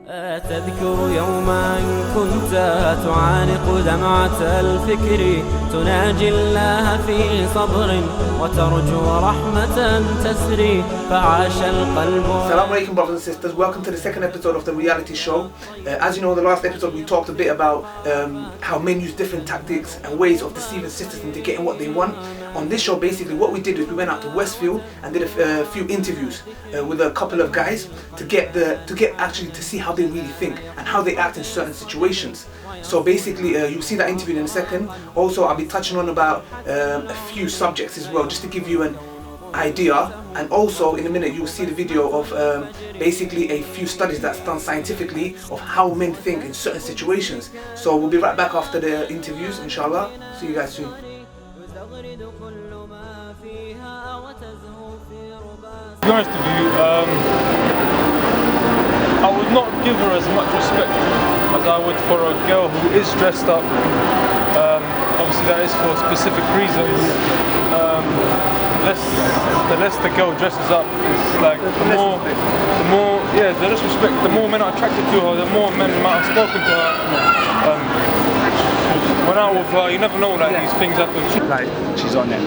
تذكر يوما كنت تعانق دمعة الفكر تناجي الله في صبر وترجو رحمة تسري فعاش القلب. Assalamu alaikum, brothers and sisters. Welcome to the second episode of the reality show. As you know, in the last episode we talked a bit about how men use different tactics and ways of deceiving sisters into getting what they want. On this show, basically what we did is we went out to Westfield and did a few interviews with a couple of guys to get actually to see how they really think and how they act in certain situations. So basically you'll see that interview in a second. Also I'll be touching on about a few subjects as well, just to give you an idea, and also in a minute you'll see the video of basically a few studies that's done scientifically of how men think in certain situations. So we'll be right back after the interviews, inshallah. See you guys soon. To be honest with you, I would not give her as much respect as I would for a girl who is dressed up. Obviously that is for specific reasons. The less the girl dresses up, it's like the less respect, the more men are attracted to her, the more men might have spoken to her. When out with her, you never know, like these things happen. Like she's on it.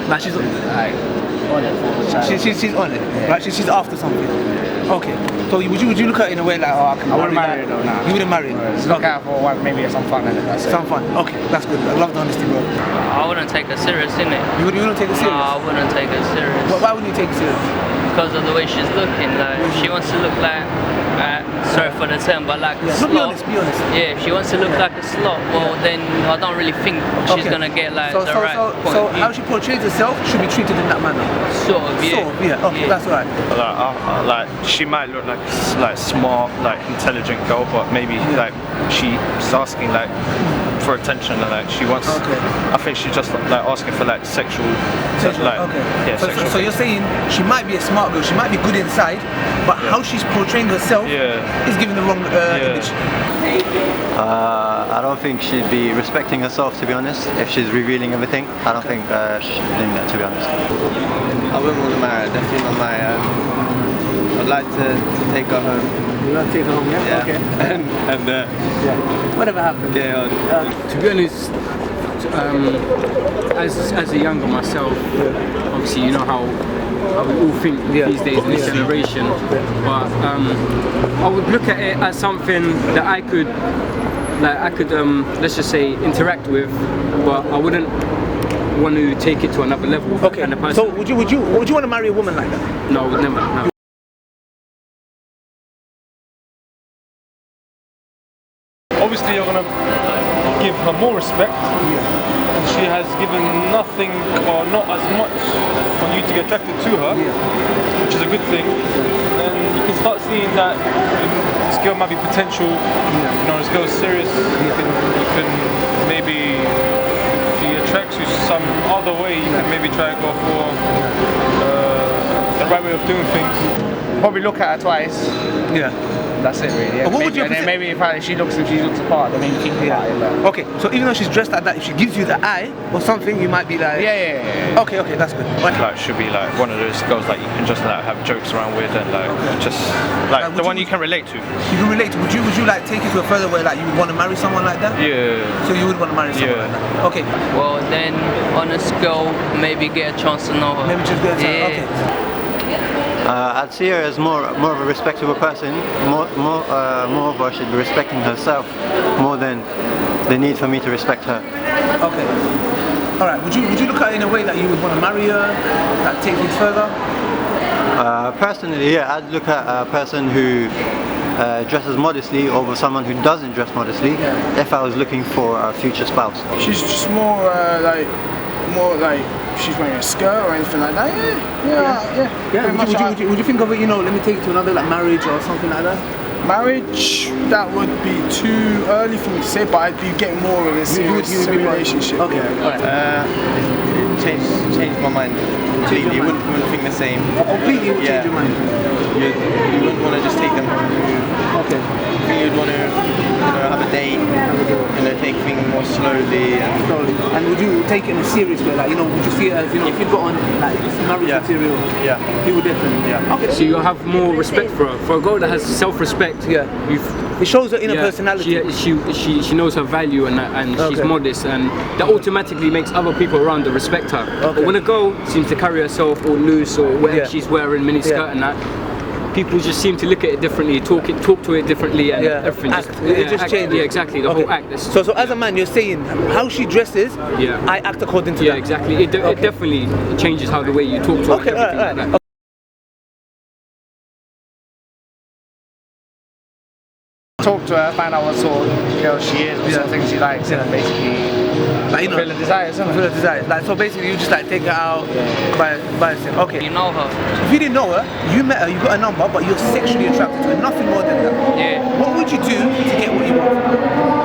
Like she's on it. She's on it. Yeah. Like she's after something. Okay. So would you look at it in a way like, oh, I wouldn't marry her though, nah. You wouldn't marry her? Look out for like, maybe some fun in it. That's some fun. Okay, that's good. I love the honesty, bro. I wouldn't take her serious, innit? You wouldn't take her serious? No, I wouldn't take her serious. Why wouldn't you take her serious? Because of the way she's looking. Like, if she wants to look like, sorry for the term, but like a slot. Be honest. Yeah, if she wants to look like a slot, well then I don't really think she's gonna get like the right point So of view. how she portrays herself should be treated in that manner? Sort of, yeah. Sort of, yeah. Okay, that's alright. Like she might look like smart, like intelligent girl, but maybe like she's asking like for attention and like she wants. Okay. I think she's just like asking for like sexual. Like, okay. Yeah. So you're saying she might be a smart girl, she might be good inside, but how she's portraying herself is giving the wrong image. I don't think she'd be respecting herself, to be honest. If she's revealing everything, I don't think she's doing that, to be honest. I wouldn't want to marry her, definitely not marry her. I'd like to take her home. You want to take her home, yeah? Yeah. Okay. And whatever happens. Yeah. To be honest, as a younger myself, obviously you know how we all think these days in this generation, but I would look at it as something that I could let's just say interact with, but I wouldn't want to take it to another level. Okay. And the person, So would you want to marry a woman like that? No, I would never. No. Obviously you're going to give her more respect. She has given nothing or not as much for you to get attracted to her, which is a good thing. And you can start seeing that this girl might be potential. You know, this girl is serious. You can maybe, if she attracts you some other way, you can maybe try and go for the right way of doing things. Probably look at her twice. Yeah. That's it really. Yeah. What would you and then maybe if she looks apart, then maybe think about it. Okay, so even though she's dressed like that, if she gives you the eye or something, you might be like... Yeah. Okay, that's good. Like should be like one of those girls like you can just like have jokes around with and like just like the one you can relate to. You can relate to. Would you like take it to a further way, like you would want to marry someone like that? Yeah. So you would want to marry someone like that? Okay. Well then, on a scale, maybe get a chance to know her. Maybe just get a chance. Okay. I'd see her as more of a respectable person. More of her should be respecting herself more than the need for me to respect her. Okay. All right. Would you look at it in a way that you would want to marry her, like take things further? Personally, yeah, I'd look at a person who dresses modestly over someone who doesn't dress modestly. If I was looking for a future spouse. She's just more like she's wearing a skirt or anything like that. Would you think of it, let me take it to another, like marriage or something like that? Marriage, that would be too early for me to say, but I'd be getting more of a serious relationship. Okay, alright. Change my mind completely. You wouldn't think the same. Completely would change your mind? You wouldn't want to just take them home. Okay. I think you'd want to have a date, take things more slowly. And would you take it in a serious way? Like, would you see it as, if you got on like marriage material? Yeah. He would definitely. Yeah. Okay. So you'll have more respect for her. For a girl that has self-respect, Yeah. It shows her inner personality. She knows her value and she's modest, and that automatically makes other people around her respect her. But when a girl seems to carry herself all loose or whatever she's wearing, mini skirt and that, people just seem to look at it differently, talk to it differently, and everything. It just changes. Yeah, exactly. The whole act. So as a man, you're saying how she dresses, I act according to that. Yeah, exactly. It definitely changes how the way you talk to her. Okay, right. Talk to her, find out what sort of girl she is, what sort of things she likes, and basically fulfill the desires. Fulfill the desires. Like, so basically, you just like take her out by yourself. Okay. You know her. If you didn't know her, you met her, you got a number, but you're sexually attracted to her, nothing more than that. Yeah. What would you do to get what you want?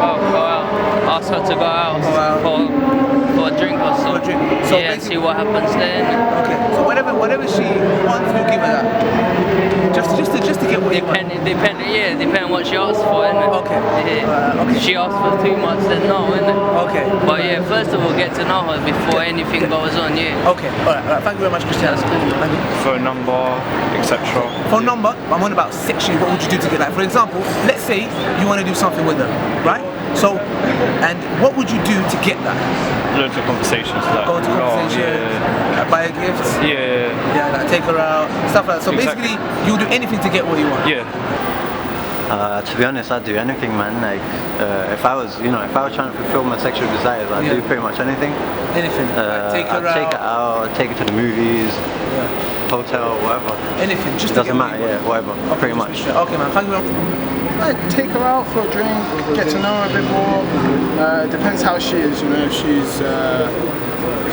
Oh, go out. Ask her to go out for a drink or so. For a drink. So yeah, see what happens then. Okay. So whatever she wants, you give her that. Just to get what you want. Depend what she asks for, innit? Okay. Yeah. Okay. If she asks for too much, then no, innit? Okay. But yeah, first of all, get to know her before anything goes on, yeah. Okay. Alright. Thank you very much, Christian. That's cool. Thank you. Phone number, etc. Phone number, I'm on about sexually, what would you do to get that? For example, let's say you want to do something with her, right? So, and what would you do to get that? Loads of conversations. Like, Go to conversation, buy her gifts. Yeah, like take her out, stuff like that. So basically, you would do anything to get what you want. Yeah. To be honest, I'd do anything, man. Like, if I was trying to fulfill my sexual desires, I'd do pretty much anything. Anything. Take her out. Take her to the movies, hotel, whatever. Anything. Just doesn't matter. Whatever. Pretty much. Okay, man. Thank you very much. I'd take her out for a drink, get to know her a bit more. Depends how she is, you know. If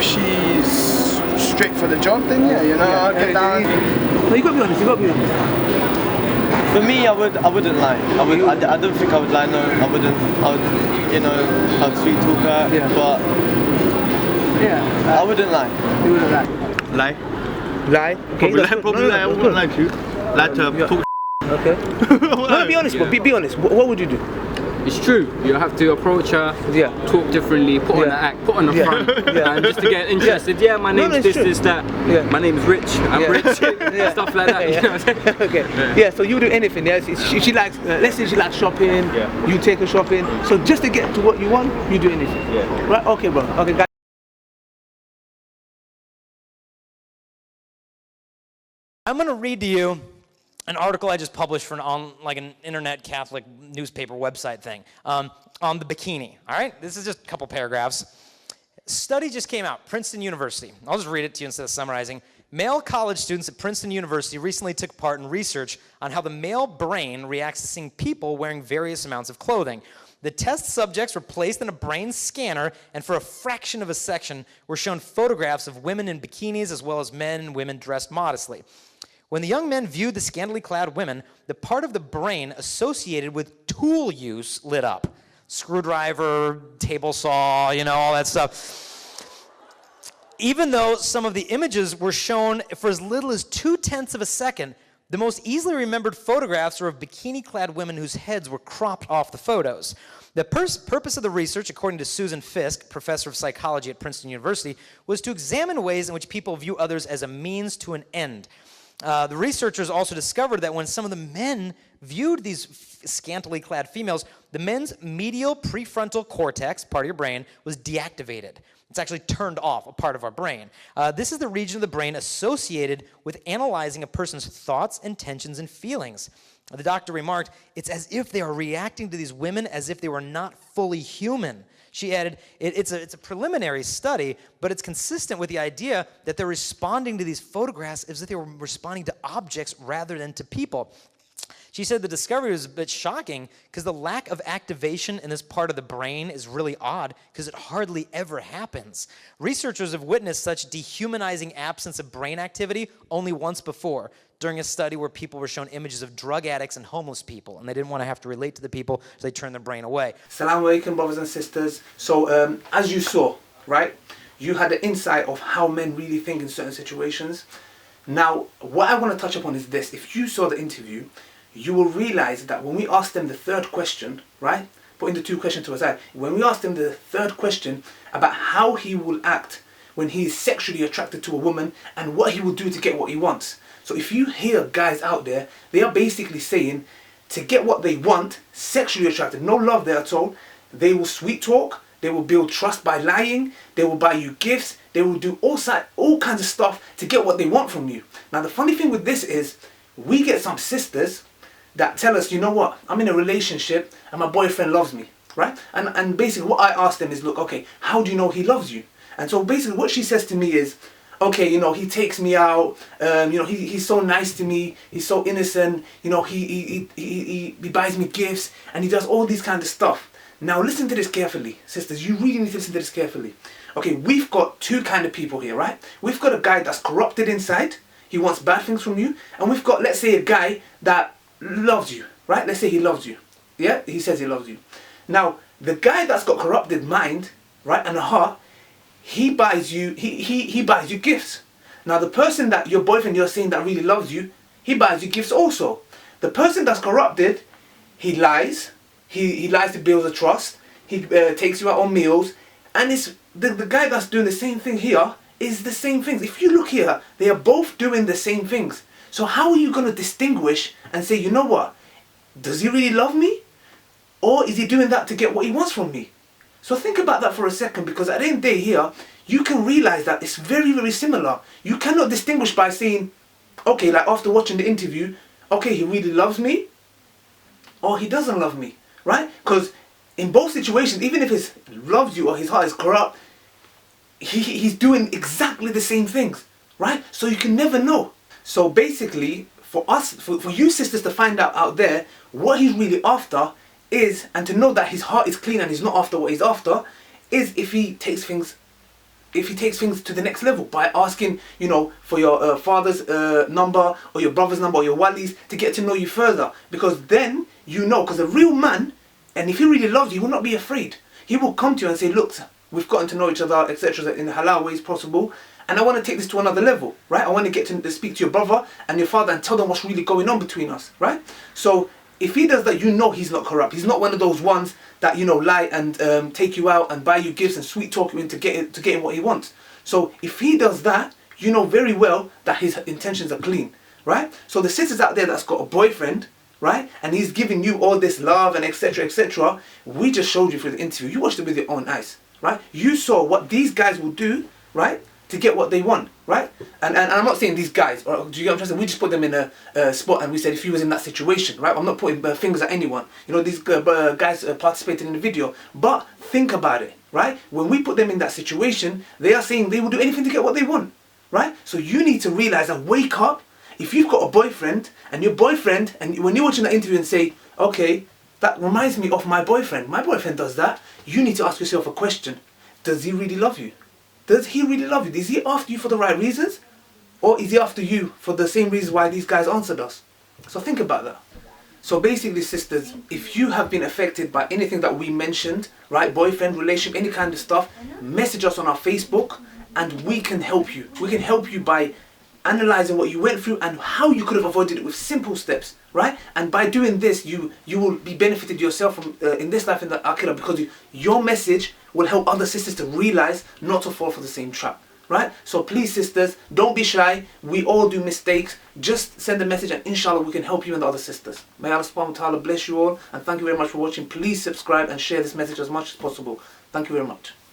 she's straight for the job, then I'll get down. No, you gotta be honest. For me, I wouldn't lie. I don't think I would lie. No, I wouldn't. I'd sweet talk her, but I wouldn't lie. You wouldn't lie. Lie? Probably lie. I wouldn't lie to. Lie to talk. Okay. No, be honest, but be honest. What would you do? It's true. You have to approach her, talk differently, put on the act, put on the front, and just to get interested. Yeah, my name's this, that. My name's Rich. I'm rich. Stuff like that. You know what I'm saying? Okay. Yeah. So you do anything. Yeah. She likes. Let's say she likes shopping. Yeah. You take her shopping. So just to get to what you want, you do anything. Yeah. Right. Okay, bro. Okay, guys. I'm gonna read to you an article I just published for an internet Catholic newspaper website thing on the bikini. All right, this is just a couple paragraphs. Study just came out, Princeton University. I'll just read it to you instead of summarizing. Male college students at Princeton University recently took part in research on how the male brain reacts to seeing people wearing various amounts of clothing. The test subjects were placed in a brain scanner, and for a fraction of a second were shown photographs of women in bikinis as well as men and women dressed modestly. When the young men viewed the scantily clad women, the part of the brain associated with tool use lit up. Screwdriver, table saw, all that stuff. Even though some of the images were shown for as little as 0.2 of a second, the most easily remembered photographs are of bikini-clad women whose heads were cropped off the photos. The purpose of the research, according to Susan Fisk, professor of psychology at Princeton University, was to examine ways in which people view others as a means to an end. The researchers also discovered that when some of the men viewed these scantily clad females, the men's medial prefrontal cortex, part of your brain, was deactivated. It's actually turned off, a part of our brain. This is the region of the brain associated with analyzing a person's thoughts, intentions, and feelings. The doctor remarked, it's as if they are reacting to these women as if they were not fully human. She added, it's a preliminary study, but it's consistent with the idea that they're responding to these photographs as if they were responding to objects rather than to people. She said the discovery was a bit shocking because the lack of activation in this part of the brain is really odd because it hardly ever happens. Researchers have witnessed such dehumanizing absence of brain activity only once before, during a study where people were shown images of drug addicts and homeless people, and they didn't want to have to relate to the people, so they turned their brain away. Assalamu alaikum, brothers and sisters. So, as you saw, right, you had the insight of how men really think in certain situations. Now, what I want to touch upon is this. If you saw the interview, you will realize that when we asked them the third question, right, putting the two questions to aside, when we asked him the third question about how he will act when he is sexually attracted to a woman and what he will do to get what he wants, So if you hear guys out there, they are basically saying to get what they want, sexually attracted, no love there at all, they will sweet talk, they will build trust by lying, they will buy you gifts, they will do all kinds of stuff to get what they want from you. Now the funny thing with this is, we get some sisters that tell us, you know what, I'm in a relationship and my boyfriend loves me, right? And basically what I ask them is, look, okay, how do you know he loves you? And so basically what she says to me is, okay, you know, he takes me out, you know, he's so nice to me, he's so innocent, you know, he buys me gifts, and he does all these kind of stuff. Now listen to this carefully, sisters, you really need to listen to this carefully. Okay, we've got two kind of people here, right? We've got a guy that's corrupted inside, he wants bad things from you, and we've got, let's say, a guy that loves you, right? Let's say he loves you, yeah? He says he loves you. Now, the guy that's got corrupted mind, right, and a heart, he buys you, he buys you gifts. Now the person that your boyfriend you're saying that really loves you, he buys you gifts also. The person that's corrupted, he lies, he lies to build a trust, he takes you out on meals, and it's the guy that's doing the same thing here is the same things. If you look here, they are both doing the same things. So how are you going to distinguish and say, you know what, does he really love me? Or is he doing that to get what he wants from me? So think about that for a second, because at the end of the day here, you can realize that it's very, very similar. You cannot distinguish by saying, okay, like after watching the interview, okay, he really loves me, or he doesn't love me, right? Because in both situations, even if he loves you or his heart is corrupt, he's doing exactly the same things, right? So you can never know. So basically, for us, for you sisters to find out there what he's really after is, and to know that his heart is clean and he's not after what he's after, is if he takes things to the next level by asking, you know, for your father's number or your brother's number or your wali's to get to know you further. Because then you know, because a real man, and if he really loves you, he will not be afraid. He will come to you and say, look, we've gotten to know each other, etc., in the halal ways possible, and I want to take this to another level, right? I want to get to speak to your brother and your father and tell them what's really going on between us, right? So if he does that, you know he's not corrupt. He's not one of those ones that, you know, lie and take you out and buy you gifts and sweet talk you into getting what he wants. So if he does that, you know very well that his intentions are clean, right? So the sisters out there that's got a boyfriend, right, and he's giving you all this love and etc., etc., we just showed you through the interview. You watched it with your own eyes, right? You saw what these guys will do, right, to get what they want, right? And I'm not saying these guys, or do you get what I'm saying? We just put them in a spot and we said if he was in that situation, right? I'm not putting fingers at anyone. You know, these guys participated in the video. But think about it, right? When we put them in that situation, they are saying they will do anything to get what they want, right? So you need to realize and wake up. If you've got a boyfriend, and your boyfriend, and when you're watching that interview and say, okay, that reminds me of my boyfriend does that, you need to ask yourself a question. Does he really love you? Does he really love you? Is he after you for the right reasons? Or is he after you for the same reasons why these guys answered us? So think about that. So basically, sisters, if you have been affected by anything that we mentioned, right, boyfriend, relationship, any kind of stuff, message us on our Facebook and we can help you. We can help you by analyzing what you went through and how you could have avoided it with simple steps, right? And by doing this, you will be benefited yourself from in this life in the akhirah, because your message will help other sisters to realize not to fall for the same trap, right? So please, sisters, don't be shy. We all do mistakes. Just send a message and inshallah we can help you and the other sisters. May Allah subhanahu wa ta'ala bless you all, and thank you very much for watching. Please subscribe and share this message as much as possible. Thank you very much.